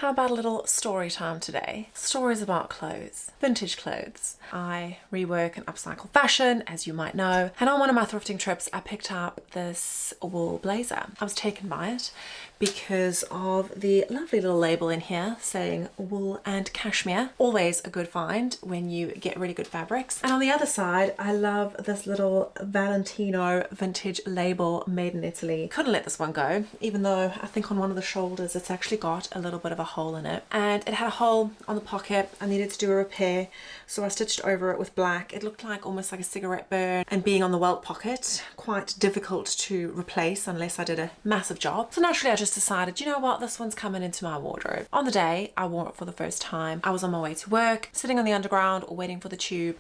How about a little story time today? Stories about clothes, vintage clothes. I rework and upcycle fashion, as you might know, and on one of my thrifting trips I picked up this wool blazer. I was taken by it because of the lovely little label in here saying wool and cashmere. Always a good find when you get really good fabrics. And on the other side, I love this little Valentino vintage label made in Italy. Couldn't let this one go, even though I think on one of the shoulders it's actually got a little bit of a hole in it. And it had a hole on the pocket. I needed to do a repair, so I stitched over it with black. It looked like almost like a cigarette burn, and being on the welt pocket, quite difficult to replace unless I did a massive job. So naturally I just decided, you know what, this one's coming into my wardrobe. On the day I wore it for the first time, I was on my way to work, sitting on the underground or waiting for the tube,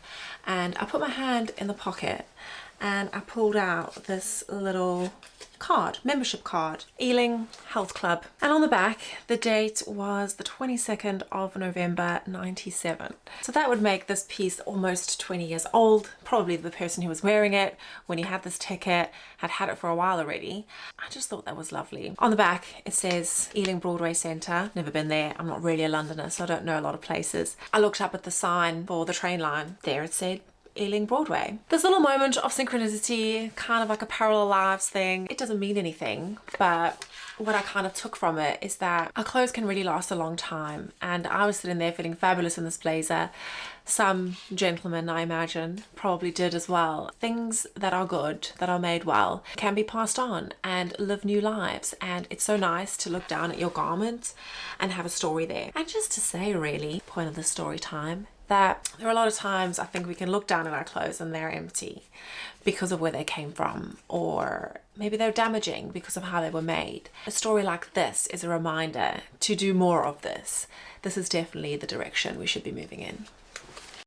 and I put my hand in the pocket and I pulled out this little card, membership card, Ealing Health Club. And on the back, the date was the 22nd of November 97. So that would make this piece almost 20 years old. Probably the person who was wearing it when he had this ticket had had it for a while already. I just thought that was lovely. On the back, it says Ealing Broadway Centre. Never been there. I'm not really a Londoner, so I don't know a lot of places. I looked up at the sign for the train line. There it said Ealing Broadway. This little moment of synchronicity, kind of like a parallel lives thing. It doesn't mean anything, but what I kind of took from it is that our clothes can really last a long time. And I was sitting there feeling fabulous in this blazer. Some gentlemen, I imagine, probably did as well. Things that are good, that are made well, can be passed on and live new lives. And it's so nice to look down at your garment and have a story there. And just to say, really, point of the story time, that there are a lot of times I think we can look down at our clothes and they're empty because of where they came from, or maybe they're damaging because of how they were made. A story like this is a reminder to do more of this. This is definitely the direction we should be moving in.